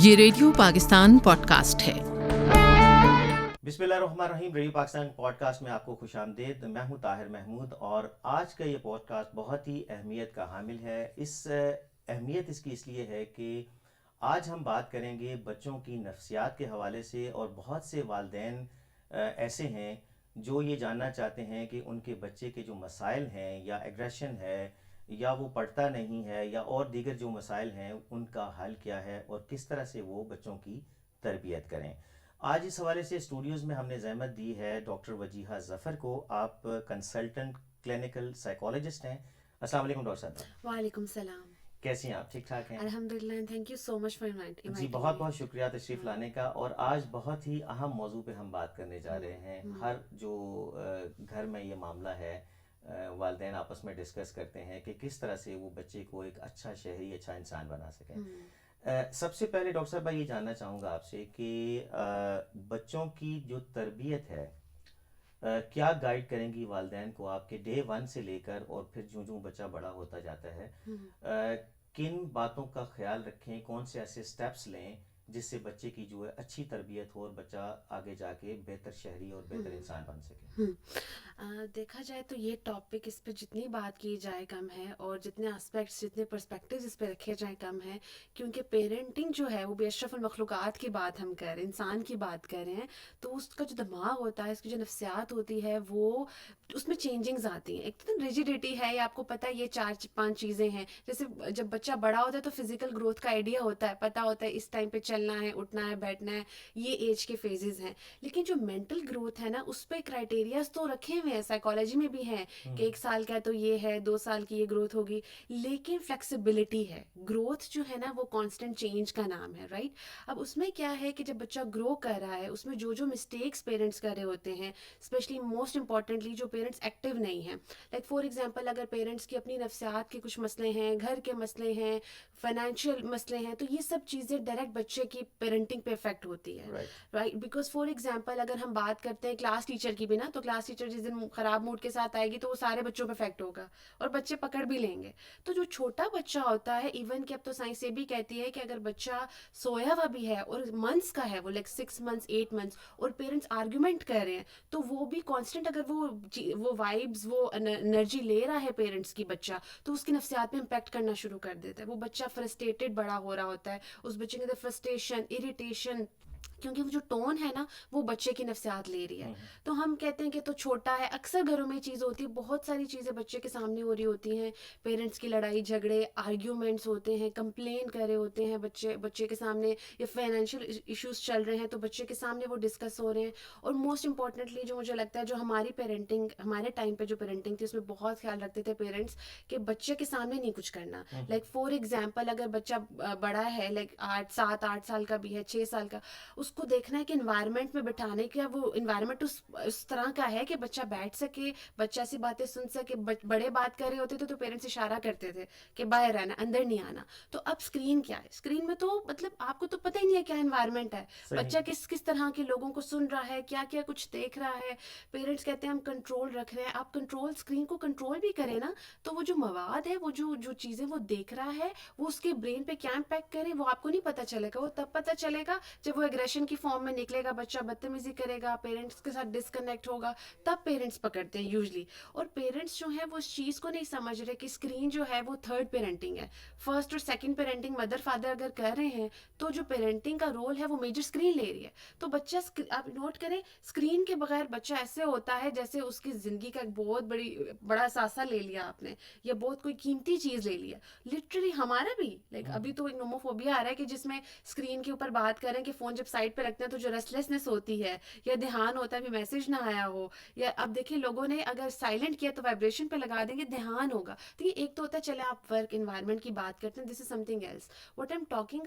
ये radio Pakistan podcast है। बिस्मिल्लाहिर्रहमानिर्रहीम। रेडियो पाकिस्तान पॉडकास्ट में आपको खुशामदीद। मैं हूं ताहिर महमूद और आज का ये पॉडकास्ट बहुत ही अहमियत का हामिल है। अहमियत इसकी इसलिए है कि आज हम बात करेंगे बच्चों की नफ्सियात के हवाले से। और बहुत से वालिदैन ऐसे हैं जो ये जानना चाहते हैं कि उनके बच्चे के जो मसाइल हैं, या एग्रेशन है, या वो पढ़ता नहीं है, या और दीगर जो मसाइल हैं उनका हल क्या है और किस तरह से वो बच्चों की तरबियत करें। आज इस हवाले से स्टूडियोज़ में हमने ज़हमत दी है डॉक्टर वजीहा ज़फ़र को। आप कंसल्टेंट क्लिनिकल साइकोलॉजिस्ट हैं। अस्सलाम वालेकुम डॉक्टर साहब। वालेकुम सलाम। कैसी हैं आप? ठीक ठाक हैं? अल्हम्दुलिल्लाह, thank you so much for जी, इनवाइटिंग बहुत मी। बहुत शुक्रिया तशरीफ़ लाने का। और आज बहुत ही अहम मौजू पे हम बात करने जा रहे हैं। हर जो घर में ये मामला है, वालिदैन आपस में डिस्कस करते हैं कि किस तरह से वो बच्चे को एक अच्छा शहरी, अच्छा इंसान बना सकें। सबसे पहले डॉक्टर साहब मैं ये जानना चाहूँगा आपसे कि बच्चों की जो तरबियत है, क्या गाइड करेंगी वालिदैन को आपके डे वन से लेकर और फिर जो जो बच्चा बड़ा होता जाता है, किन बातों का ख्याल रखें, कौन से ऐसे स्टेप्स लें जिससे बच्चे की जो है अच्छी तरबियत हो और बच्चा आगे जाके बेहतर शहरी और बेहतर इंसान बन सके। देखा जाए तो ये टॉपिक, इस पे जितनी बात की जाए कम है, और जितने एस्पेक्ट्स, जितने पर्सपेक्टिव्स इस पे रखे जाए कम है। क्योंकि पेरेंटिंग जो है वो भी अशरफुल मखलूक़ात की बात हम कर रहे हैं, इंसान की बात कर रहे हैं। तो उसका जो दिमाग होता है, उसकी जो नफ्सियात होती है, वो उसमें चेंजिंग्स आती हैं। एक तो रिजिडिटी है, ये आपको पता है, ये 4-5 चीज़ें हैं। जैसे जब बच्चा बड़ा होता है तो फिजिकल ग्रोथ का आइडिया होता है, पता होता है इस टाइम पे चलना है, उठना है, बैठना है, ये एज के फेजेस हैं। लेकिन जो मेंटल ग्रोथ है ना, उस पर क्राइटेरियाज तो रखे हुए हैं, साइकोलॉजी में भी हैं कि 1 साल का है तो ये है, 2 साल की ये ग्रोथ होगी। लेकिन फ्लेक्सिबिलिटी है, ग्रोथ जो है ना वो कांस्टेंट चेंज का नाम है, राइट। अब उसमें क्या है कि जब बच्चा ग्रो कर रहा है, उसमें जो जो मिस्टेक्स पेरेंट्स कर रहे होते हैं, स्पेशली मोस्ट इंपॉर्टेंटली जो पेरेंट्स एक्टिव नहीं हैं, लाइक फॉर एग्जांपल अगर पेरेंट्स की अपनी नफ्सियात के कुछ मसले हैं, घर के मसले हैं, फाइनेंशियल मसले हैं, तो ये सब चीज़ें डायरेक्ट बच्चे की पेरेंटिंग पे इफेक्ट होती है, राइट। बिकॉज फॉर एग्जाम्पल अगर हम बात करते हैं क्लास टीचर की भी ना, तो क्लास टीचर जिस दिन खराब मूड के साथ आएगी तो वो सारे बच्चों पे इफेक्ट होगा और बच्चे पकड़ भी लेंगे। तो जो छोटा बच्चा होता है, इवन कि अब तो साइंस ये भी कहती है कि अगर बच्चा सोया हुआ भी है और मंथ्स का है, वो लाइक 6 मंथ्स 8 मंथ्स, और पेरेंट्स आर्ग्यूमेंट कर रहे हैं, तो वो भी कांस्टेंट अगर वो वाइब्स, वो एनर्जी ले रहा है पेरेंट्स की बच्चा, तो उसकी नफ्सियात में इम्पैक्ट करना शुरू कर देता है। वो बच्चा फ्रस्ट्रेटेड बड़ा हो रहा होता है, उस बच्चे के अंदर फ्रस्ट्रेशन, इरिटेशन, क्योंकि वो जो टोन है ना वो बच्चे की नफ्सियात ले रही है। तो हम कहते हैं कि तो छोटा है, अक्सर घरों में चीज़ होती है, बहुत सारी चीज़ें बच्चे के सामने हो रही होती हैं। पेरेंट्स की लड़ाई झगड़े, आर्ग्यूमेंट्स होते हैं, कंप्लेन कर रहे होते हैं बच्चे के सामने, या फाइनेंशियल इश्यूज चल रहे हैं तो बच्चे के सामने वो डिस्कस हो रहे हैं। और मोस्ट इंपॉर्टेंटली जो मुझे लगता है, जो हमारी पेरेंटिंग, हमारे टाइम पे जो पेरेंटिंग थी उसमें बहुत ख्याल रखते थे पेरेंट्स कि बच्चे के सामने नहीं कुछ करना। लाइक फॉर एग्जाम्पल अगर बच्चा बड़ा है, लाइक 8 साल का भी है, 6 साल का, उसको देखना है कि इन्वायरमेंट में बिठाने का वो इन्वायरमेंट उस तरह का है कि बच्चा बैठ सके, बच्चा ऐसी बातें सुन सके। बड़े बात कर रहे होते थे तो पेरेंट्स इशारा करते थे कि बाहर रहना, अंदर नहीं आना। तो अब स्क्रीन क्या है, स्क्रीन में तो मतलब आपको तो पता ही नहीं है क्या इन्वायरमेंट है, बच्चा किस किस तरह के लोगों को सुन रहा है, क्या क्या कुछ देख रहा है। पेरेंट्स कहते हैं हम कंट्रोल रख रहे हैं, आप कंट्रोल, स्क्रीन को कंट्रोल भी करें ना, तो वो जो मवाद है, वो जो जो चीज़ें वो देख रहा है, वो उसके ब्रेन पे क्या इम्पैक्ट करे वो आपको नहीं पता चलेगा। वो तब पता चलेगा जब वो एग्रेशन की फॉर्म में निकलेगा, बच्चा बदतमीजी करेगा, पेरेंट्स के साथ डिस्कनेक्ट होगा, तब पेरेंट्स पकड़ते हैं यूजली। और पेरेंट्स जो है वो इस चीज़ को नहीं समझ रहे कि स्क्रीन जो है वो थर्ड पेरेंटिंग है। फर्स्ट और सेकंड पेरेंटिंग मदर फादर अगर कर रहे हैं, तो जो पेरेंटिंग का रोल है वो मेजर स्क्रीन ले रही है। तो बच्चा, आप नोट करें, स्क्रीन के बगैर बच्चा ऐसे होता है जैसे उसकी ज़िंदगी का एक बहुत बड़ा सासा ले लिया आपने, या बहुत कोई कीमती चीज़ ले लिया। लिटरली हमारा भी लाइक अभी तो एक नोमोफोबिया आ रहा है कि जिसमें स्क्रीन के ऊपर बात करें कि फ़ोन जब साइड पे रखते हैं तो जो रेस्टलेसनेस होती है, या ध्यान होता है भी मैसेज ना आया हो, या अब देखिए लोगों ने अगर साइलेंट किया तो वाइब्रेशन पे लगा देंगे, ध्यान होगा। तो ये एक तो होता है, चले आप वर्क इन्वायरमेंट की बात करते हैं, this is something else. What I am talking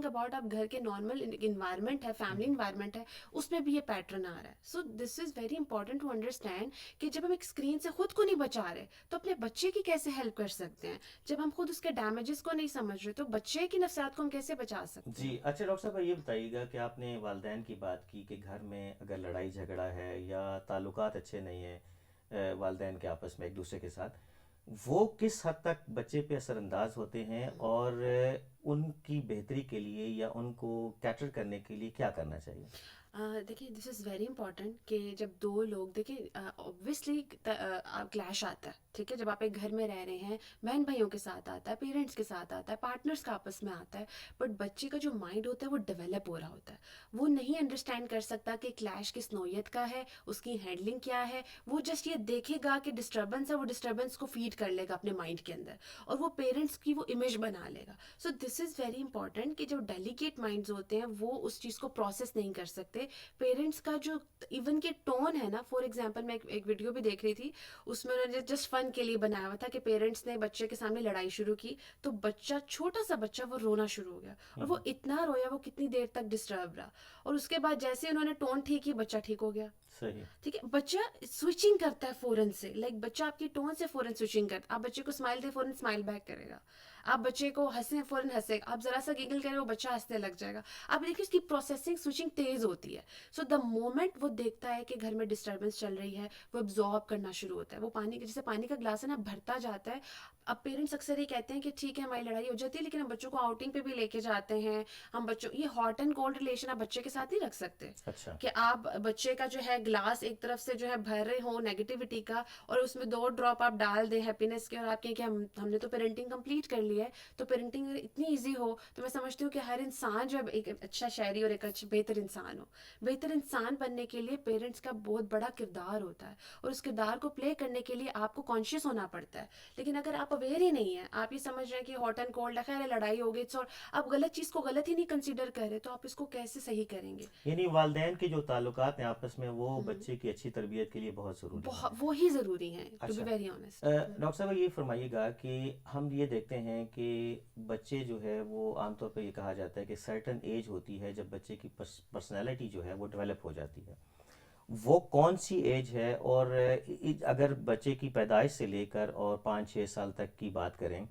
about आप घर के नॉर्मल इन्वायरमेंट है, फैमिली इन्वायरमेंट है, उसमें भी ये पैटर्न आ रहा है। So this is very important to understand कि जब हम एक स्क्रीन से खुद को नहीं बचा रहे तो अपने बच्चे की कैसे हेल्प कर सकते हैं। जब हम खुद उसके डैमेजेस को नहीं समझ रहे तो बच्चे की नफ्सियात को हम कैसे बचा सकते हैं। जी, अच्छा डॉक्टर साहब ये बताइएगा कि आपने वालिदैन की बात की कि घर में अगर लड़ाई झगड़ा है या ताल्लुकात अच्छे नहीं हैं वालिदैन के आपस में एक दूसरे के साथ, वो किस हद तक बच्चे पे असरअंदाज होते हैं और उनकी बेहतरी के लिए या उनको कैटर करने के लिए क्या करना चाहिए? देखिए दिस इज़ वेरी इंपॉर्टेंट कि जब दो लोग देखिए ऑब्वियसली क्लैश आता है, ठीक है, जब आप एक घर में रह रहे हैं, बहन भाइयों के साथ आता है, पेरेंट्स के साथ आता है, पार्टनर्स का आपस में आता है, बट बच्चे का जो माइंड होता है वो डेवलप हो रहा होता है। वो नहीं अंडरस्टैंड कर सकता कि क्लैश किस नौयत का है, उसकी हैंडलिंग क्या है। वो जस्ट ये देखेगा कि डिस्टर्बेंस है, वो डिस्टर्बेंस को फीड कर लेगा अपने माइंड के अंदर और वो पेरेंट्स की वो इमेज बना लेगा। सो दिस इज़ वेरी इंपॉर्टेंट कि जो डेलिकेट माइंड्स होते हैं वो उस चीज़ को प्रोसेस नहीं कर सकते। पेरेंट्स का जो इवन के टोन है ना, फॉर एग्जांपल मैं एक वीडियो भी देख रही थी, उसमें उन्होंने जस्ट फन के लिए बनाया हुआ था कि पेरेंट्स ने बच्चे के सामने लड़ाई शुरू की, तो बच्चा, छोटा सा बच्चा, वो रोना शुरू हो गया और वो इतना रोया, वो कितनी देर तक डिस्टर्ब रहा, और उसके बाद जैसे उन्होंने टोन ठीक की, बच्चा ठीक हो गया। सही। ठीक है, बच्चा स्विचिंग करता है फौरन से, लाइक बच्चा आपकी टोन से फौरन स्विचिंग करता है। आप बच्चे को स्माइल दे, फौरन स्माइल बैक करेगा। आप बच्चे को हंसे, फौरन हंसेगा। आप जरा सा गिगल करें, वो बच्चा हंसने लग जाएगा। आप देखिए उसकी प्रोसेसिंग स्विचिंग तेज होती है। सो द मोमेंट वो देखता है कि घर में डिस्टर्बेंस चल रही है, वो एब्जॉर्ब करना शुरू होता है। वो पानी, जैसे पानी का ग्लास है ना, भरता जाता है। अब पेरेंट्स अक्सर ये कहते हैं कि ठीक है हमारी लड़ाई हो जाती है, लेकिन हम बच्चों को आउटिंग पे भी लेके जाते हैं। हम बच्चों, ये हॉट एंड कोल्ड रिलेशन आप बच्चे के साथ नहीं रख सकते अच्छा। कि आप बच्चे का जो है ग्लास एक तरफ से जो है भर रहे हो नेगेटिविटी का, और उसमें 2 ड्रॉप आप डाल दें हैप्पीनेस के, और आप कहें कि हमने तो पेरेंटिंग कंप्लीट कर ली है। तो पेरेंटिंग अगर इतनी ईजी हो तो मैं समझती हूँ कि हर इंसान जो है एक अच्छा शायरी और एक अच्छा बेहतर इंसान हो। बेहतर इंसान बनने के लिए पेरेंट्स का बहुत बड़ा किरदार होता है, और उस किरदार को प्ले करने के लिए आपको कॉन्शियस होना पड़ता है। लेकिन अगर आप अवेयर ही नहीं है, आप ये समझ रहे हैं कि हॉट एंड कोल्ड है, खैर लड़ाई हो गई, और आप गलत चीज़ को गलत ही नहीं कंसिडर कर रहे, तो आप इसको कैसे सही करेंगे? यानी वालिदैन के जो ताल्लुकात हैं आपस में, वो बच्चे की अच्छी तरबियत के लिए बहुत ज़रूरी हैं। बहुत, वो ही ज़रूरी है, टू बी अच्छा। Very honest. डॉक्टर साहब ये फरमाइएगा कि हम ये देखते हैं कि बच्चे जो है वो आमतौर पर ये कहा जाता है कि सर्टन एज होती है जब बच्चे की पर्सनैलिटी जो है वो डेवलप हो जाती है। वो कौन सी एज है? और अगर बच्चे की पैदाइश से लेकर और 5-6 साल तक की बात करें,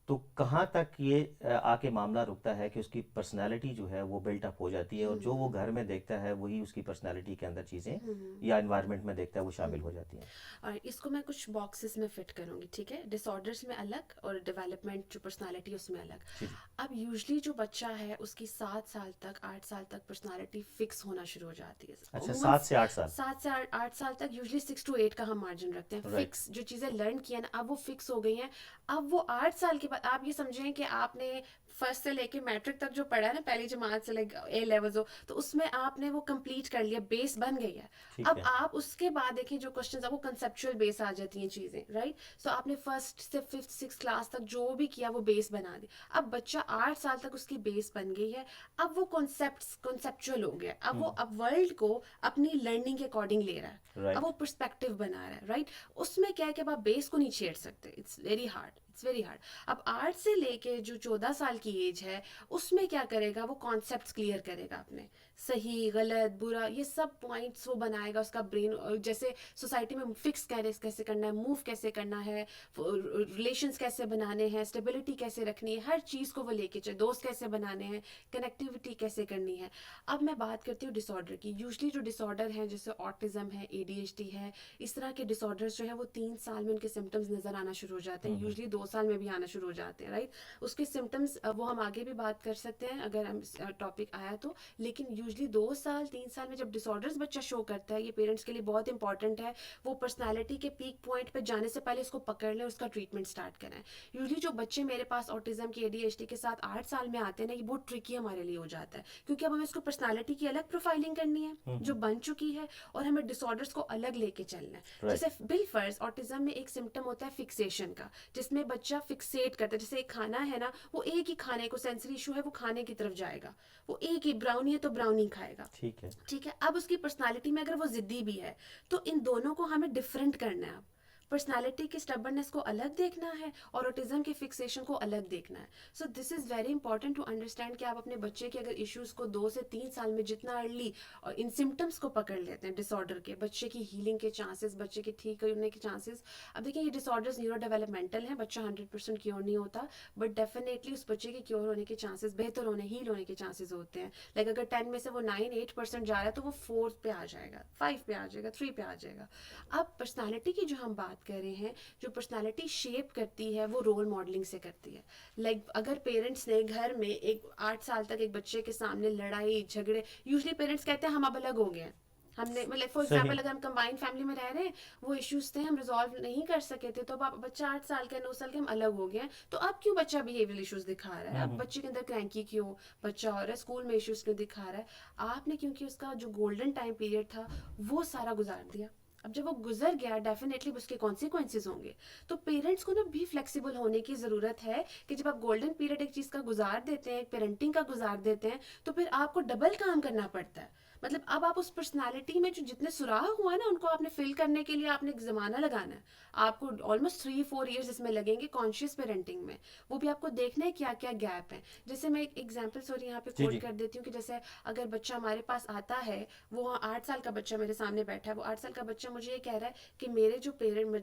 तो कहाँ तक ये आके मामला रुकता है कि उसकी पर्सनालिटी जो है वो बिल्ट अप हो जाती है और जो वो घर में देखता है वही उसकी पर्सनालिटी के अंदर चीज़ें या एनवायरनमेंट में देखता है वो शामिल हो जाती हैं? और इसको मैं कुछ बॉक्सेस में फिट करूंगी, ठीक है, डिसऑर्डर्स में अलग और डेवलपमेंट जो पर्सनालिटी उसमें अलग। जी जी। अब यूजली जो बच्चा है उसकी 7 साल तक, 8 साल तक पर्सनालिटी फिक्स होना शुरू हो जाती है। अच्छा, अमूमन 7 से 8 साल। 7 से 8 साल तक, यूजली 6 to 8 का हम मार्जिन रखते हैं। राइट। फिक्स जो चीज़ें लर्न किया ना, अब वो फिक्स हो गई हैं। अब वो 8 साल के बाद आप ये समझें कि आपने फर्स्ट से लेके मैट्रिक तक जो पढ़ा है ना, पहली जमात से लेकर ए लेवल्स हो, तो उसमें आपने वो कंप्लीट कर लिया, बेस बन गई है। ठीक अब है। आप उसके बाद देखिए जो क्वेश्चंस है वो कंसेप्चुअल बेस आ जाती हैं चीज़ें, राइट। सो आपने फर्स्ट से 5th 6th क्लास तक जो भी किया वो बेस बना दी। अब बच्चा 8 साल तक उसकी बेस बन गई है। अब वो कॉन्सेप्चुअल हो गया। अब वो अब वर्ल्ड को अपनी लर्निंग के अकॉर्डिंग ले रहा है। अब वो राइट। पर्सपेक्टिव बना रहा है, राइट। उसमें क्या है कि अब आप बेस को नहीं छेड़ सकते, it's very hard, it's very hard. अब 8 से लेके जो 14 साल की एज है, उसमें क्या करेगा, वो कॉन्सेप्ट्स क्लियर करेगा अपने, सही गलत बुरा ये सब पॉइंट्स वो बनाएगा। उसका ब्रेन, जैसे सोसाइटी में फिक्स कैसे करना है, मूव कैसे करना है, रिलेशंस कैसे बनाने हैं, स्टेबिलिटी कैसे रखनी है, हर चीज़ को वो लेके चले, दोस्त कैसे बनाने हैं, कनेक्टिविटी कैसे करनी है। अब मैं बात करती हूँ डिसऑर्डर की। यूजली जो डिसऑर्डर हैं, जैसे ऑटिज्म है, ADHD है, इस तरह के डिसऑर्डर्स जो है वो 3 साल में उनके सिम्टम्स नज़र आना शुरू हो जाते हैं। यूजली 2 साल में भी आना शुरू हो जाते हैं, राइट। उसके सिम्टम्स वो हम आगे भी बात कर सकते हैं अगर हम टॉपिक आया तो। लेकिन यूजली 2 साल 3 साल में जब डिसऑर्डर्स बच्चा शो करता है, ये पेरेंट्स के लिए बहुत इंपॉर्टेंट है, वो पर्सनैलिटी के पीक पॉइंट पे जाने से पहले इसको पकड़ लें, उसका ट्रीटमेंट स्टार्ट करें। यूजली जो बच्चे मेरे पास ऑटिज्म की ADHD के साथ 8 साल में आते हैं ना, ये बहुत ट्रिकी हमारे लिए हो जाता है, क्योंकि अब हमें इसको पर्सनैलिटी की अलग प्रोफाइलिंग करनी है जो बन चुकी है, और हमें डिसऑर्डर्स को अलग लेके चलना है। राइट। जैसे बिलफर्ज ऑटिज्म में एक सिम्टम होता है फिक्सेशन का, जिसमें बच्चा फिक्सेट करता है। जैसे एक खाना है ना, वो एक ही खाने को, सेंसरी इशू है, वो खाने की तरफ जाएगा, वो एक ही ब्राउनी है तो ब्राउनी खाएगा, ठीक है। ठीक है। अब उसकी पर्सनालिटी में अगर वो जिद्दी भी है, तो इन दोनों को हमें डिफरेंट करना है। अब पर्सनालिटी की स्टबर्ननेस को अलग देखना है और ऑटिज्म के फिक्सेशन को अलग देखना है। So this is very important to understand कि आप अपने बच्चे के अगर इश्यूज़ को 2 से 3 साल में जितना अर्ली और इन सिम्टम्स को पकड़ लेते हैं डिसऑर्डर के, बच्चे की हीलिंग के चांसेस, बच्चे के ठीक होने के चांसेस। अब देखिए ये डिसऑर्डर्स न्यूरो डेवलपमेंटल हैं, बच्चा 100% क्योर नहीं होता, बट डेफिनेटली उस बच्चे के क्योर होने के चांसेस, बेहतर होने, हील होने के चांसेस होते हैं। लाइक अगर 10 में से वो 9-8% जा रहा है, तो वो 4 पे आ जाएगा, 5 पे आ जाएगा, 3 पे आ जाएगा। अब पर्सनैलिटी की जो हम बात बात कर रहे हैं, जो पर्सनालिटी शेप करती है वो रोल मॉडलिंग से करती है। अगर पेरेंट्स ने घर में एक 8 साल तक एक बच्चे के सामने लड़ाई झगड़े, यूजली पेरेंट्स कहते हैं हम अब अलग हो गए हैं, हमने फॉर सही। एग्जाम्पल अगर हम कंबाइंड फैमिली में रह रहे हैं, वो इश्यूज थे हम रिजॉल्व नहीं कर सके थे, तो अब आप बच्चा 8 साल का 9 साल के हम अलग हो गए हैं, तो अब क्यों बच्चा बिहेवियरल इश्यूज दिखा रहा है, अब बच्चे के अंदर क्रैंकी क्यों बच्चा हो रहा है, स्कूल में इश्यूज क्यों दिखा रहा है, आपने क्योंकि उसका जो गोल्डन टाइम पीरियड था वो सारा गुजार दिया। अब जब वो गुजर गया डेफिनेटली उसके कॉन्सिक्वेंसेज होंगे। तो पेरेंट्स को ना भी फ्लेक्सिबल होने की ज़रूरत है कि जब आप गोल्डन पीरियड एक चीज़ का गुजार देते हैं, एक पेरेंटिंग का गुजार देते हैं, तो फिर आपको डबल काम करना पड़ता है। अब आप उस पर्सनालिटी में जो जितने सुराह हुआ है ना, उनको आपने फिल करने के लिए आपने एक ज़माना लगाना है। आपको ऑलमोस्ट 3-4 ईयर्स इसमें लगेंगे कॉन्शियस पेरेंटिंग में। वो भी आपको देखना है क्या क्या गैप है। जैसे मैं एक एग्जाम्पल सॉरी यहाँ पे जी कोट जी। कर देती हूँ कि जैसे अगर बच्चा हमारे पास आता है, वो 8 साल का बच्चा मेरे सामने बैठा है, वो 8 साल का बच्चा मुझे ये कह रहा है कि मेरे जो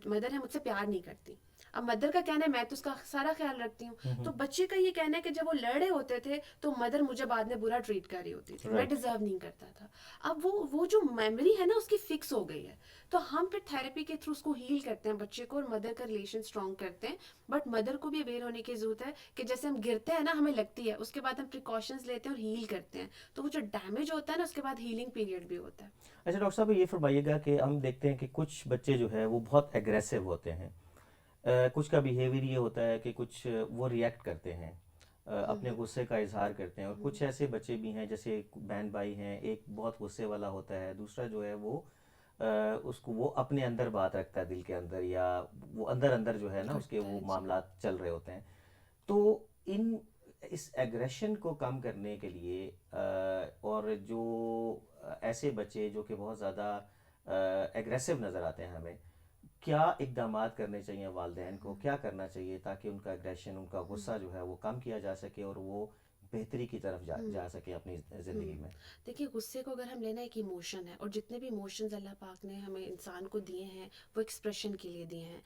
मदर है मुझसे प्यार नहीं करती। अब मदर का कहना है मैं तो उसका सारा ख्याल रखती हूँ, तो बच्चे का ये कहना है कि जब वो लड़े होते थे तो मदर मुझे बाद में बुरा ट्रीट कर रही होती थी, मैं राइट। डिजर्व नहीं करता था। अब वो जो मेमोरी है ना उसकी फिक्स हो गई है, तो हम फिर थेरेपी के थ्रू उसको हील करते हैं बच्चे को, और मदर का रिलेशन स्ट्रॉन्ग करते हैं। बट मदर को भी अवेयर होने की जरूरत है कि जैसे हम गिरते हैं ना, हमें लगती है, उसके बाद हम प्रिकॉशंस लेते हैं और हील करते हैं, तो वो जो डैमेज होता है ना उसके बाद हीलिंग पीरियड भी होता है। अच्छा डॉक्टर साहब, ये फरमाइएगा कि हम देखते हैं कि कुछ बच्चे जो है वो बहुत एग्रेसिव होते हैं। कुछ का बिहेवियर ये होता है कि कुछ वो रिएक्ट करते हैं, अपने गुस्से का इजहार करते हैं, और कुछ ऐसे बच्चे भी हैं जैसे बहन भाई हैं, एक बहुत गुस्से वाला होता है, दूसरा जो है वो उसको वो अपने अंदर बात रखता है दिल के अंदर, या वो अंदर अंदर जो है ना उसके घटता वो है जी। मामला चल रहे होते हैं। तो इन इस एग्रेशन को कम करने के लिए और जो ऐसे बच्चे जो कि बहुत ज़्यादा एग्रेसिव नज़र आते हैं हमें, क्या इकदामात करने चाहिए वालिदैन को, क्या करना चाहिए ताकि उनका एग्रेशन, उनका गुस्सा जो है वो कम किया जा सके और वो बेहतरी की तरफ जा सके अपनी ज़िंदगी हम्म में। देखिए, गुस्से को अगर हम लेना एक इमोशन है, और जितने भी इमोशंस अल्लाह पाक ने हमें इंसान को दिए हैं वो एक्सप्रेशन के लिए दिए हैं।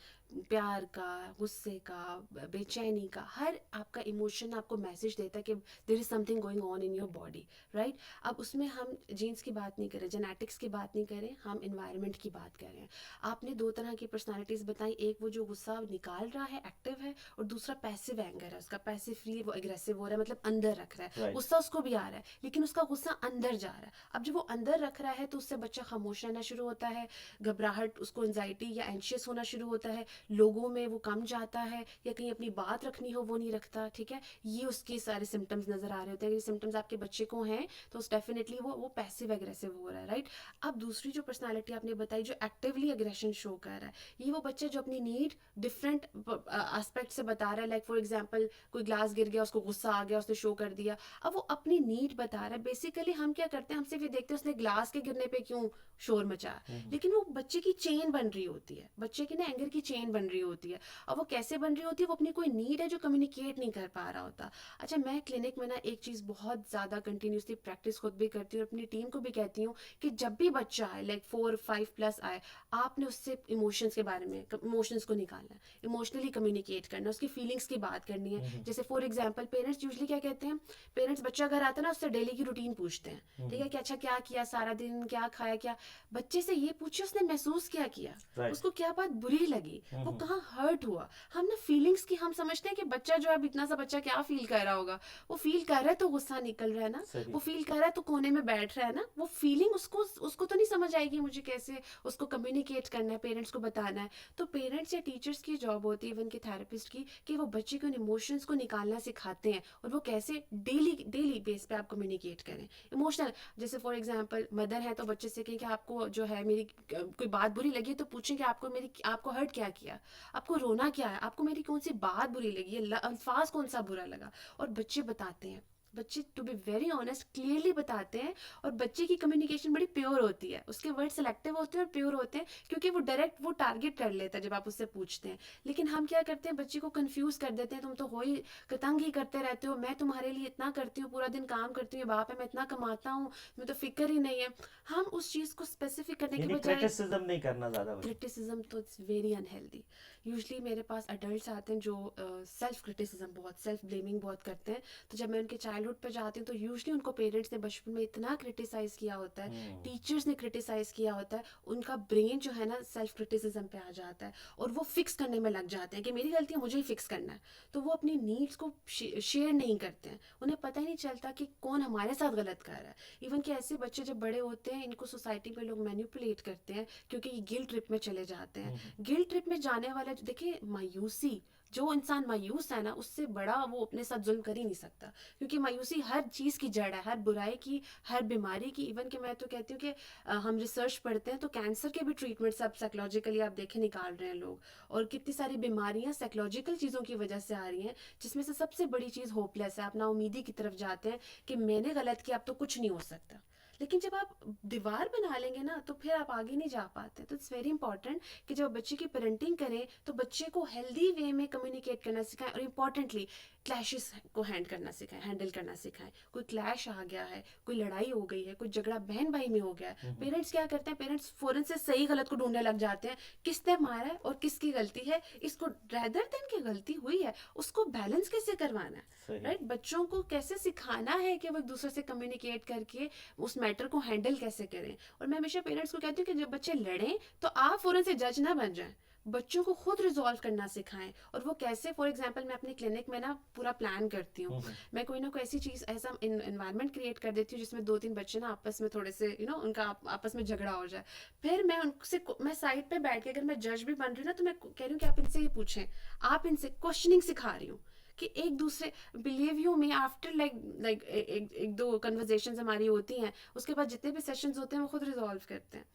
प्यार का, गुस्से का, बेचैनी का, हर आपका इमोशन आपको मैसेज देता है कि there is something going on in your body, right. अब उसमें हम जीन्स की बात नहीं करें, जेनेटिक्स की बात नहीं करें, हम इन्वायरमेंट की बात करें। आपने 2 तरह की पर्सनालिटीज बताई, एक वो जो गुस्सा निकाल रहा है, एक्टिव है, और दूसरा पैसिव एंगर है, उसका पैसिवली वो एग्रेसिव हो रहा है, मतलब अंदर रख रहा है राइट। गुस्सा, उसको भी आ रहा है लेकिन उसका गुस्सा अंदर जा रहा है। अब जब वो अंदर रख रहा है तो उससे बच्चा खामोश रहना शुरू होता है, घबराहट, उसको एंजाइटी या एंशियस होना शुरू होता है, लोगों में वो कम जाता है, या कहीं अपनी बात रखनी हो वो नहीं रखता, ठीक है। ये उसके सारे सिम्टम्स नजर आ रहे होते हैं। ये सिम्टम्स आपके बच्चे को हैं तो डेफिनेटली वो पैसिव एग्रेसिव हो रहा है, राइट। अब दूसरी जो पर्सनालिटी आपने बताई जो एक्टिवली एग्रेशन शो कर रहा है, ये वो बच्चा जो अपनी नीड डिफरेंट एस्पेक्ट से बता रहा है। लाइक फॉर एग्जाम्पल कोई ग्लास गिर गया, उसको गुस्सा आ गया, उसने शो कर दिया, अब वो अपनी नीड बता रहा है। बेसिकली हम क्या करते हैं, हम सिर्फ ये देखते हैं उसने ग्लास के गिरने पे क्यों शोर मचाया, लेकिन वो बच्चे की चेन बन रही होती है, बच्चे की ना एंगर की चेन बन रही होती है। अब वो कैसे बन रही होती है, वो अपनी कोई नीड है जो कम्युनिकेट नहीं कर पा रहा होता। अच्छा, मैं क्लिनिक में ना एक चीज़ बहुत ज़्यादा कंटिन्यूसली प्रैक्टिस खुद भी करती हूँ और अपनी टीम को भी कहती हूँ कि जब भी बच्चा आए, लाइक 4-5 प्लस आए, आपने उससे इमोशंस के बारे में, इमोशंस को निकालना है, इमोशनली कम्युनिकेट करना है, उसकी फीलिंग्स की बात करनी है। जैसे फॉर एग्जाम्पल पेरेंट्स यूजली क्या कहते हैं, पेरेंट्स बच्चा घर आता है ना उससे डेली की रूटीन पूछते हैं, ठीक है, कि अच्छा क्या किया सारा दिन, क्या खाया, क्या। बच्चे से ये पूछिए उसने महसूस क्या किया, राइट। उसको क्या बात बुरी लगी, वो कहाँ हर्ट हुआ। हम ना फीलिंग्स की हम समझते हैं कि बच्चा जो है, अब इतना सा बच्चा क्या फील कर रहा होगा, वो फील कर रहा है तो गुस्सा निकल रहा है ना, सही। वो फील कर रहा है तो कोने में बैठ रहा है ना, वो फीलिंग उसको उसको तो नहीं समझ आएगी, मुझे कैसे उसको कम्युनिकेट करना है, पेरेंट्स को बताना है। तो पेरेंट्स या टीचर्स की जॉब होती है, इवन के थेरेपिस्ट की, कि वो बच्चे को इमोशंस को निकालना सिखाते हैं और वो कैसे डेली बेस पे आप कम्युनिकेट करें इमोशनल। जैसे फॉर एग्जांपल मदर है तो बच्चे से कहें कि आपको जो है मेरी कोई बात बुरी लगी, तो पूछें कि आपको हर्ट क्या किया, आपको रोना क्या है, आपको मेरी कौन सी बात बुरी लगी है, अल्फाज कौन सा बुरा लगा, और बच्चे बताते हैं। बच्चे to be very honest clearly बताते हैं, और बच्चे की कम्युनिकेशन बड़ी प्योर होती है, उसके वर्ड सेलेक्टिव होते हैं और प्योर होते हैं, क्योंकि वो डायरेक्ट वो टारगेट कर लेता है जब आप उससे पूछते हैं। लेकिन हम क्या करते हैं, बच्चे को कंफ्यूज कर देते हैं, तुम तो हो ही तंग ही करते रहते हो, मैं तुम्हारे लिए इतना करती हूँ, पूरा दिन काम करती हूँ, बाप है मैं इतना कमाता हूँ, मैं तो फिक्र ही नहीं है। हम उस चीज़ को स्पेसिफिक करने के यानी बजाय, क्रिटिसिज्म नहीं करना ज़्यादा बच्चे। क्रिटिसिज्म तो इट्स वेरी अनहेल्दी। यूजली मेरे पास अडल्ट्स आते हैं जो सेल्फ क्रिटिसिज्म बहुत, सेल्फ ब्लेमिंग बहुत करते हैं, तो जब मैं उनके चाइल्ड चाइल्डहुड पे जाती हूँ तो यूजुअली उनको पेरेंट्स ने बचपन में इतना क्रिटिसाइज किया होता है, टीचर्स ने क्रिटिसाइज किया होता है, उनका ब्रेन जो है ना सेल्फ क्रिटिसिज्म पे आ जाता है और वो फिक्स करने में लग जाते हैं कि मेरी गलती है, मुझे ही फिक्स करना है। तो वो अपनी नीड्स को शेयर नहीं करते हैं, उन्हें पता ही नहीं चलता कि कौन हमारे साथ गलत कर रहा है। इवन कि ऐसे बच्चे जब बड़े होते हैं इनको सोसाइटी में लोग मैनिपुलेट करते हैं क्योंकि ये गिल्ट ट्रिप में चले जाते हैं। गिल्ट ट्रिप में जाने वाला देखिए मायूसी, जो इंसान मायूस है ना उससे बड़ा वो अपने साथ जुल्म कर ही नहीं सकता, क्योंकि मायूसी हर चीज़ की जड़ है, हर बुराई की, हर बीमारी की। इवन कि मैं तो कहती हूँ कि हम रिसर्च पढ़ते हैं तो कैंसर के भी ट्रीटमेंट सब साइकोलॉजिकली आप देखें निकाल रहे हैं लोग, और कितनी सारी बीमारियां साइकोलॉजिकल चीज़ों की वजह से आ रही हैं, जिसमें से सबसे बड़ी चीज़ होपलेस है। आप नाउमीदी की तरफ जाते हैं कि मैंने गलत किया, अब तो कुछ नहीं हो सकता। लेकिन जब आप दीवार बना लेंगे ना तो फिर आप आगे नहीं जा पाते। तो इट्स वेरी इंपॉर्टेंट कि जब बच्चे की पेरेंटिंग करें तो बच्चे को हेल्दी वे में कम्युनिकेट करना सिखाएं, और इम्पॉर्टेंटली क्लैशेस को हैंडल करना सिखाएं। कोई क्लैश आ गया है, कोई लड़ाई हो गई है, कोई झगड़ा बहन भाई में हो गया है, पेरेंट्स क्या करते हैं, पेरेंट्स फौरन से सही गलत को ढूंढने लग जाते हैं, किसने मारा है और किसकी गलती है, इसको रेदर देन की गलती हुई है उसको बैलेंस कैसे करवाना है, राइट। बच्चों को कैसे सिखाना है कि वो एक दूसरे से कम्युनिकेट करके उस मैटर को हैंडल कैसे करें। और मैं हमेशा पेरेंट्स को कहती हूँ कि जब बच्चे लड़ें तो आप फौरन से जज ना बन जाएं, बच्चों को खुद रिजॉल्व करना सिखाएं। और वो कैसे, फॉर एग्जांपल मैं अपनी क्लिनिक में ना पूरा प्लान करती हूँ, मैं कोई ना कोई ऐसी चीज़, ऐसा एनवायरनमेंट क्रिएट कर देती हूँ जिसमें 2-3 बच्चे ना आपस में थोड़े से उनका आपस में झगड़ा हो जाए। फिर मैं उनसे, मैं साइड पे बैठ के, अगर मैं जज भी बन रही हूँ ना तो मैं कह रही हूँ कि आप इनसे ये पूछें, आप इनसे क्वेश्चनिंग सिखा रही हूँ कि एक दूसरे बिलीव यू में आफ्टर लाइक एक दो कन्वर्जेशंस हमारी होती हैं, उसके बाद जितने भी सेशंस होते हैं वो खुद रिजॉल्व करते हैं।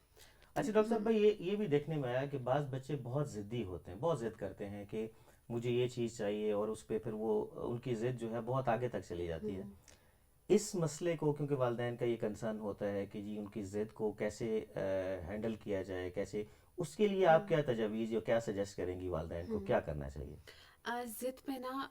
अच्छा डॉक्टर साहब भाई, ये भी देखने में आया कि बाज़ बच्चे बहुत ज़िद्दी होते हैं, बहुत ज़िद करते हैं कि मुझे ये चीज़ चाहिए, और उस पर फिर वो उनकी ज़िद जो है बहुत आगे तक चली जाती है। इस मसले को, क्योंकि वालिदैन का ये कंसर्न होता है कि जी उनकी ज़िद को कैसे हैंडल किया जाए, कैसे, उसके लिए आप क्या तजवीज़ या क्या सजेस्ट करेंगी वालिदैन को, क्या करना चाहिए? ज़िद पे ना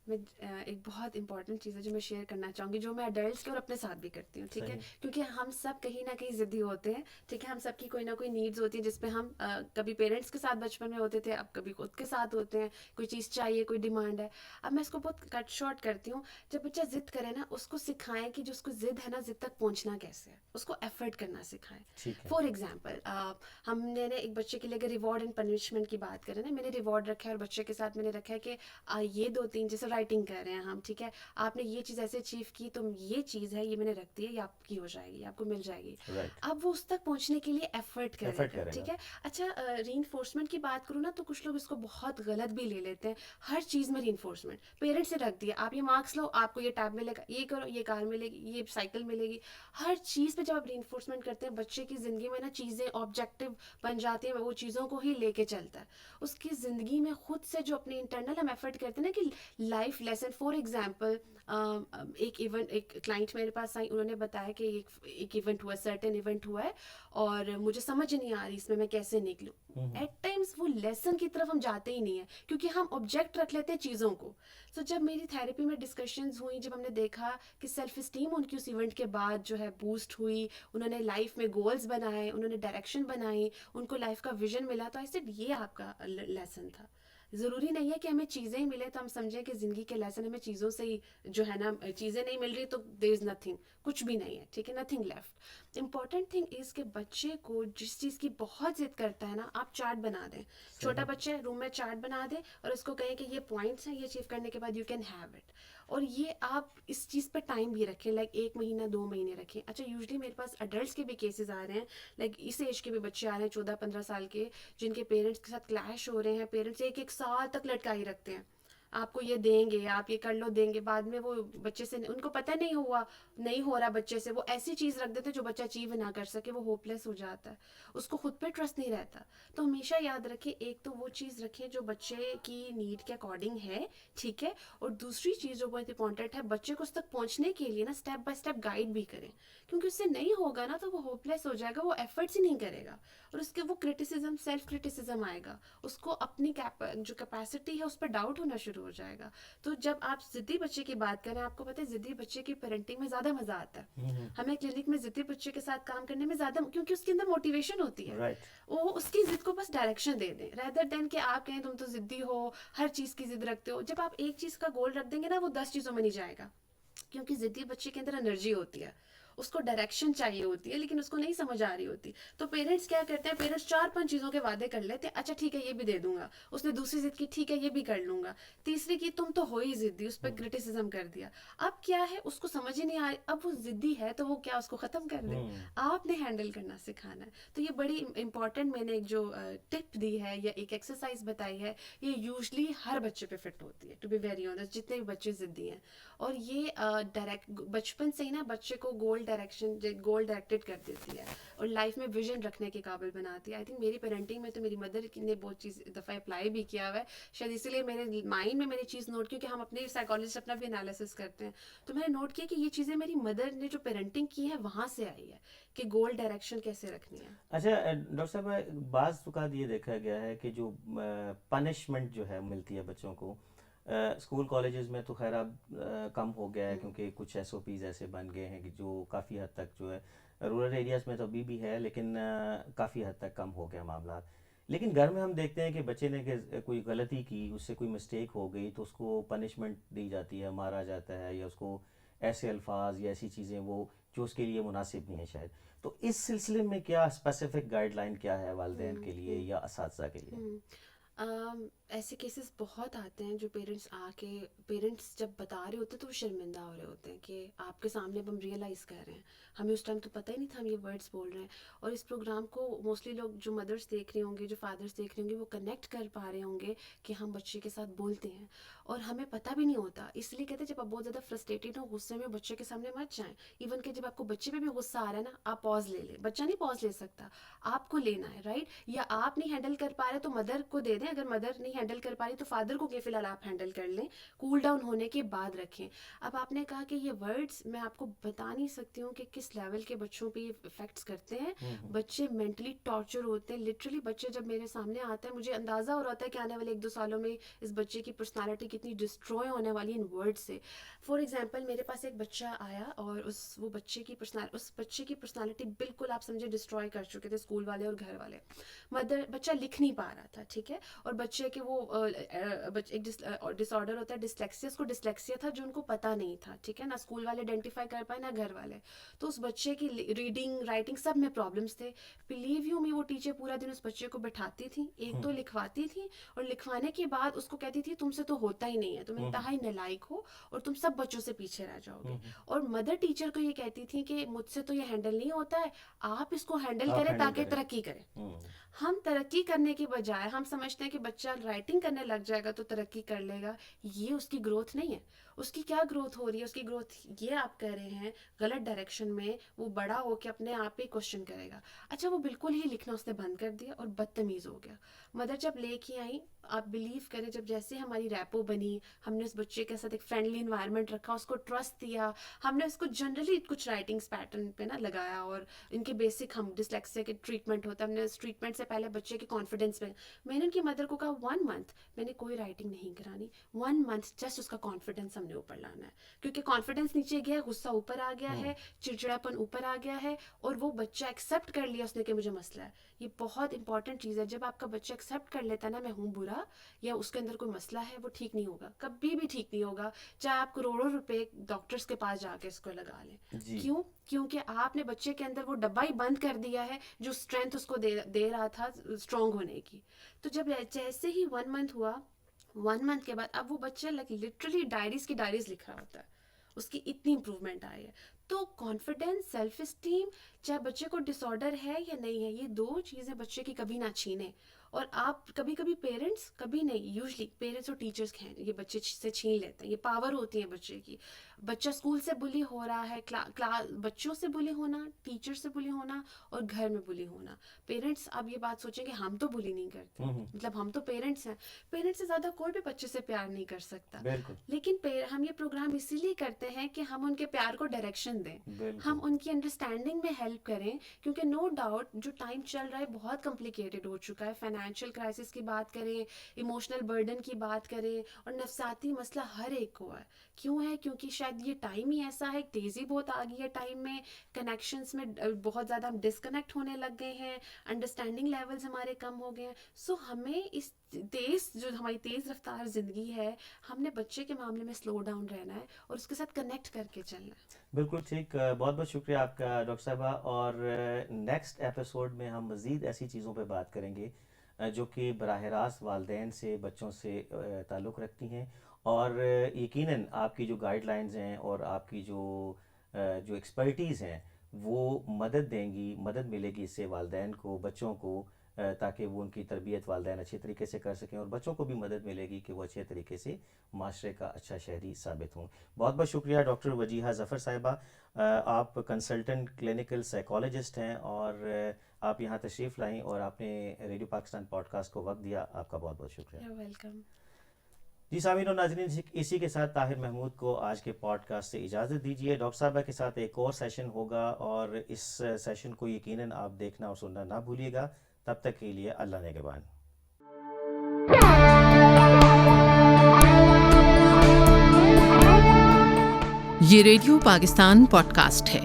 मैं एक बहुत इंपॉर्टेंट चीज़ है जो मैं शेयर करना चाहूँगी, जो मैं अडल्ट्स के और अपने साथ भी करती हूँ, ठीक है। सही। क्योंकि हम सब कहीं ना कहीं ज़िद्दी होते हैं, ठीक है। हम सब की कोई ना कोई नीड्स होती है जिसपे हम कभी पेरेंट्स के साथ बचपन में होते थे, अब कभी खुद के साथ होते हैं, कोई चीज़ चाहिए, कोई डिमांड है। अब मैं इसको बहुत कट शॉर्ट करती हूँ। जब बच्चा ज़िद करे ना उसको सिखाएं कि जो उसको ज़िद है ना, ज़िद तक पहुँचना कैसे है, उसको एफर्ट करना सिखाएं। ठीक है। फॉर एग्जाम्पल हमने ना एक बच्चे के लिए अगर रिवॉर्ड एंड पनिशमेंट की बात करें ना, मैंने रिवॉर्ड रखा है और बच्चे के साथ मैंने रखा है कि ये 2-3, जैसे राइटिंग कर रहे हैं हम, ठीक है, आपने ये चीज़ ऐसे अचीव की तो ये चीज़ है, ये मैंने रख दी है, ये आपकी हो जाएगी, आपको मिल जाएगी। अब वो उस तक पहुंचने के लिए एफर्ट करेगा, ठीक है। अच्छा, रीइंफोर्समेंट की बात करूँ ना तो कुछ लोग इसको बहुत गलत भी ले लेते हैं। हर चीज़ में रीइंफोर्समेंट पेरेंट्स से रख दिया, आप ये मार्क्स लो, आपको ये टैब मिलेगा, ये करो, ये कार मिलेगी, ये साइकिल मिलेगी। हर चीज़ पे जब आप रीइंफोर्समेंट करते हैं, बच्चे की ज़िंदगी में ना चीज़ें ऑब्जेक्टिव बन जाती हैं, वो चीज़ों को ही लेके चलता है। उसकी ज़िंदगी में खुद से जो अपनी इंटरनल हम एफर्ट करते हैं ना कि लाइफ लेसन, फॉर एग्जाम्पल एक क्लाइंट मेरे पास आई, उन्होंने बताया कि एक इवेंट हुआ, सर्टेन इवेंट हुआ है और मुझे समझ नहीं आ रही इसमें मैं कैसे निकलूं। एट टाइम्स वो लेसन की तरफ हम जाते ही नहीं है क्योंकि हम ऑब्जेक्ट रख लेते हैं चीज़ों को। सो जब मेरी थेरेपी में डिस्कशंस हुई, जब हमने देखा कि सेल्फ इस्टीम उनकी उस इवेंट के बाद जो है बूस्ट हुई, उन्होंने लाइफ में गोल्स बनाए, उन्होंने डायरेक्शन बनाई, उनको लाइफ का विजन मिला, तो आई सेड ये आपका लेसन था। ज़रूरी नहीं है कि हमें चीज़ें ही मिले तो हम समझें कि ज़िंदगी के लेसन हमें चीज़ों से ही जो है ना, चीज़ें नहीं मिल रही तो देयर इज़ नथिंग, कुछ भी नहीं है, ठीक है, nothing left. Important thing is कि बच्चे को जिस चीज़ की बहुत जिद करता है ना, आप चार्ट बना दें। छोटा बच्चा रूम में चार्ट बना दें और उसको कहें कि ये पॉइंट्स हैं, ये अचीव करने के बाद यू कैन हैव इट। और ये आप इस चीज़ पर टाइम भी रखें, लाइक 1 महीना 2 महीने रखें। अच्छा, यूजुअली मेरे पास अडल्ट्स के भी केसेस आ रहे हैं, लाइक इस एज के भी बच्चे आ रहे हैं 14-15 साल के, जिनके पेरेंट्स के साथ क्लैश हो रहे हैं। पेरेंट्स 1-1 साल तक लटकाई रखते हैं, आपको ये देंगे, आप ये कर लो, देंगे, बाद में वो बच्चे से उनको पता नहीं हो रहा बच्चे से, वो ऐसी चीज़ रख देते जो बच्चा अचीव ना कर सके, वो होपलेस हो जाता है, उसको खुद पे ट्रस्ट नहीं रहता। तो हमेशा याद रखें, एक तो वो चीज़ रखें जो बच्चे की नीड के अकॉर्डिंग है, ठीक है, और दूसरी चीज़ जो बहुत इंपॉर्टेंट है, बच्चे को उस तक पहुँचने के लिए ना स्टेप बाय स्टेप गाइड भी करें, क्योंकि उससे नहीं होगा ना तो वो होपलेस हो जाएगा, वो एफर्ट्स ही नहीं करेगा और उसके वो क्रिटिसिज्म, सेल्फ क्रिटिसिज्म आएगा, उसको अपनी जो कैपेसिटी है उस पर डाउट होना शुरू हो जाएगा। तो जब आप जिद्दी बच्चे की बात करें, आपको पता है जिद्दी बच्चे की पेरेंटिंग में ज़्यादा मज़ा आता है। हमें क्लिनिक में जिद्दी बच्चे के साथ काम करने में ज़्यादा, क्योंकि उसके अंदर मोटिवेशन होती है। वो उसकी जिद को बस डायरेक्शन दे दें, रेदर देन कि आप कहें तुम तो जिद्दी हो, हर चीज़ की जिद रखते हो। जब आप एक चीज़ का गोल रख देंगे ना, वो 10 चीज़ों में नहीं जाएगा, क्योंकि जिद्दी बच्चे के अंदर एनर्जी होती है, उसको डायरेक्शन चाहिए होती है, लेकिन उसको नहीं समझ आ रही होती। तो पेरेंट्स क्या करते हैं, पेरेंट्स 4-5 चीज़ों के वादे कर लेते हैं, अच्छा ठीक है ये भी दे दूंगा, उसने दूसरी जिद की, ठीक है ये भी कर लूंगा, तीसरी की तुम तो हो ही जिद्दी, उस पर क्रिटिसिज्म कर दिया। अब क्या है, उसको समझ ही नहीं आ रही, अब वो जिद्दी है तो वो क्या उसको खत्म कर दे। आपने हैंडल करना सिखाना है। तो ये बड़ी इंपॉर्टेंट मैंने एक जो टिप दी है या एक एक्सरसाइज बताई है, ये यूजली हर बच्चे पे फिट होती है, टू बी वेरी ऑनेस्ट, जितने भी बच्चे जिद्दी हैं। और ये डायरेक्ट बचपन से ही ना बच्चे को गोल डायरेक्टेड कर देती है और लाइफ में विजन रखने के काबिल बनाती है। आई थिंक मेरी पेरेंटिंग में तो मेरी मदर ने बहुत चीज़ दफ़ा अप्लाई भी किया हुआ है, शायद इसीलिए मेरे माइंड में मैंने चीज़ नोट की, कि हम अपने साइकोलॉजिस्ट अपना भी एनालिसिस करते हैं, तो मैंने नोट किया कि ये चीज़ें मेरी मदर ने जो पेरेंटिंग की है वहाँ से आई है, कि गोल डायरेक्शन कैसे रखनी है। अच्छा डॉक्टर साहब, बाज़ औक़ात ये देखा गया है कि जो पनिशमेंट जो है मिलती है बच्चों को, स्कूल कॉलेजेस में तो खैर अब कम हो गया है, क्योंकि कुछ एसओपीज़ ऐसे बन गए हैं कि जो काफ़ी हद तक जो है, रूरल एरियाज़ में तो अभी भी है, लेकिन काफ़ी हद तक कम हो गया मामला। लेकिन घर में हम देखते हैं कि बच्चे ने कोई गलती की, उससे कोई मिस्टेक हो गई तो उसको पनिशमेंट दी जाती है, मारा जाता है, या उसको ऐसे अल्फाज या ऐसी चीज़ें वो जो उसके लिए मुनासिब नहीं है शायद। तो इस सिलसिले में क्या स्पेसिफिक गाइडलाइन क्या है वालिदैन के लिए या असातिज़ा के लिए? ऐसे केसेस बहुत आते हैं जो पेरेंट्स जब बता रहे होते हैं तो वो शर्मिंदा हो रहे होते हैं कि आपके सामने अब हम रियलाइज़ कर रहे हैं, हमें उस टाइम तो पता ही नहीं था हम ये वर्ड्स बोल रहे हैं। और इस प्रोग्राम को मोस्टली लोग जो मदर्स देख रहे होंगे, जो फादर्स देख रहे होंगे, वो कनेक्ट कर पा रहे होंगे कि हम बच्चे के साथ बोलते हैं और हमें पता भी नहीं होता। इसलिए कहते हैं जब आप बहुत ज़्यादा फ्रस्ट्रेटेड हो, गुस्से में, बच्चे के सामने मत जाएं। इवन कि जब आपको बच्चे पे भी गुस्सा आ रहा है ना, आप पॉज ले लें। बच्चा नहीं पॉज ले सकता, आपको लेना है, राइट? या आप नहीं हैंडल कर पा रहे तो मदर को दे दें, अगर मदर नहीं हैंडल कर पा रही तो फादर को फिलहाल आप हैंडल कर लें, कूल डाउन होने के बाद रखें। अब आपने कहा कि ये वर्ड्स मैं आपको बता नहीं सकती हूँ कि किस लेवल के बच्चों पे ये इफेक्ट्स करते हैं। बच्चे मेंटली टॉर्चर होते हैं, लिटरली बच्चे जब मेरे सामने आते हैं मुझे अंदाजा हो रहा होता है कि आने वाले 1-2 सालों में इस बच्चे की पर्सनालिटी कितनी डिस्ट्रॉय होने वाली इन वर्ड से। फॉर एग्जाम्पल मेरे पास एक बच्चा आया और उस बच्चे की पर्सनालिटी बिल्कुल आप समझे डिस्ट्रॉय कर चुके थे स्कूल वाले और घर वाले। बच्चा लिख नहीं पा रहा था, ठीक है, और बच्चे के वो एक डिसऑर्डर होता है डिसलेक्सिया, उसको डिसलेक्सिया था जो उनको पता नहीं था, ठीक है ना, स्कूल वाले आइडेंटिफाई कर पाए ना घर वाले। तो उस बच्चे की रीडिंग राइटिंग सब में प्रॉब्लम्स थे। बिलीव यू मी, वो टीचर पूरा दिन उस बच्चे को बैठाती थी, एक तो लिखवाती थी और लिखवाने के बाद उसको कहती थी तुमसे तो होता ही नहीं है, तुम इंतहाई नालायक हो और तुम सब बच्चों से पीछे रह जाओगे। और मदर टीचर को ये कहती थी कि मुझसे तो ये हैंडल नहीं होता है, आप इसको हैंडल करें ताकि तरक्की करें। हम तरक्की करने के बजाय हम समझते हैं कि बच्चा राइटिंग करने लग जाएगा तो तरक्की कर लेगा। ये उसकी ग्रोथ नहीं है। उसकी क्या ग्रोथ हो रही है? उसकी ग्रोथ ये आप कह रहे हैं गलत डायरेक्शन में, वो बड़ा होकर अपने आप ही क्वेश्चन करेगा। अच्छा, वो बिल्कुल ही लिखना उसने बंद कर दिया और बदतमीज हो गया। मदर जब लेके आई, आप बिलीव करें, जब जैसे हमारी रैपो बनी, हमने उस बच्चे के साथ एक फ्रेंडली इन्वायरमेंट रखा, उसको ट्रस्ट दिया, हमने उसको जनरली कुछ राइटिंग्स पैटर्न पे ना लगाया और इनके बेसिक हम डिसलेक्सिया के ट्रीटमेंट होता है, हमने उस ट्रीटमेंट से पहले बच्चे के कॉन्फिडेंस में मैंने उनकी मदर को कहा 1 मंथ मैंने कोई राइटिंग नहीं करानी, 1 मंथ जस्ट उसका कॉन्फिडेंस हमने ऊपर लाना है, क्योंकि कॉन्फिडेंस नीचे गया, गुस्सा ऊपर आ गया है, चिड़चिड़ापन ऊपर आ गया है और वो बच्चा एक्सेप्ट कर लिया उसने कि मुझे मसला है। ये बहुत इंपॉर्टेंट चीज़ है। जब आपका बच्चा एक्सेप्ट कर लेता है ना मैं हूँ बुरा या उसके अंदर कोई मसला है, वो ठीक नहीं होगा, कभी भी ठीक नहीं होगा, चाहे आप करोड़ों रुपए डॉक्टर्स के पास जाके इसको लगा लें। क्यों? क्योंकि आपने बच्चे के अंदर वो डब्बा ही बंद कर दिया है जो स्ट्रेंथ उसको दे रहा था स्ट्रांग होने की। तो जब जैसे ही 1 मंथ हुआ, 1 मंथ के बाद अब वो बच्चा लिटरली डायरीज लिख रहा होता है, उसकी इतनी इंप्रूवमेंट आई है। तो कॉन्फिडेंस, सेल्फ इस्टीम, चाहे बच्चे को डिसऑर्डर है या नहीं है, ये 2 चीज़ें बच्चे की कभी ना छीने। और आप कभी कभी पेरेंट्स, कभी नहीं, यूजली पेरेंट्स और टीचर्स ये बच्चे से छीन लेते हैं, ये पावर होती है बच्चे की। बच्चा स्कूल से बुली हो रहा है, क्लास बच्चों से बुली होना, टीचर से बुली होना और घर में बुली होना। पेरेंट्स अब ये बात सोचेंगे हम तो बुली नहीं करते, मतलब हम तो पेरेंट्स हैं, पेरेंट्स से ज़्यादा कोई भी बच्चे से प्यार नहीं कर सकता। लेकिन हम ये प्रोग्राम इसीलिए करते हैं कि हम उनके प्यार को डायरेक्शन दें, हम उनकी अंडरस्टैंडिंग में हेल्प करें, क्योंकि नो डाउट जो टाइम चल रहा है बहुत कॉम्प्लिकेटेड हो चुका है, फाइनेंशियल क्राइसिस की बात करें, इमोशनल बर्डन की बात करें, और नफसाती मसला हर एक को है। क्यों है? क्योंकि शायद ये टाइम ही ऐसा है, तेज़ी बहुत आ गई है टाइम में, कनेक्शंस में बहुत ज़्यादा हम डिस्कनेक्ट होने लग गए हैं, अंडरस्टैंडिंग लेवल्स हमारे कम हो गए हैं। सो हमें इस जो हमारी तेज़ रफ्तार ज़िंदगी है, हमने बच्चे के मामले में स्लो डाउन रहना है और उसके साथ कनेक्ट करके चलना है। बिल्कुल ठीक। बहुत बहुत शुक्रिया आपका डॉक्टर साहबा। और नेक्स्ट एपिसोड में हम मज़ीद ऐसी चीज़ों पे बात करेंगे जो कि बराह रास्त वालिदैन से बच्चों से ताल्लुक़ रखती हैं, और यकीनन आपकी जो गाइडलाइंस हैं और आपकी जो एक्सपर्टीज़ हैं वो मदद मिलेगी इससे वालिदैन को, बच्चों को, ताकि वो उनकी तरबियत वालिदैन अच्छे तरीके से कर सकें, और बच्चों को भी मदद मिलेगी कि वो अच्छे तरीके से माशरे का अच्छा शहरी साबित हों। बहुत बहुत शुक्रिया डॉक्टर वजीहा ज़फ़र साहिबा। आप कंसल्टेंट क्लिनिकल साइकोलॉजिस्ट हैं और आप यहाँ तशरीफ़ लाईं और आपने रेडियो पाकिस्तान पॉडकास्ट को वक्त दिया। आपका बहुत बहुत शुक्रिया। You're welcome. जी सामीन और नाज़रीन, इसी के साथ ताहिर महमूद को आज के पॉडकास्ट से इजाज़त दीजिए। डॉक्टर साहबा के साथ एक और सेशन होगा और इस सेशन को यकीनन आप देखना और सुनना ना भूलिएगा। तब तक के लिए अल्लाह नेगेबान। ये रेडियो पाकिस्तान पॉडकास्ट है।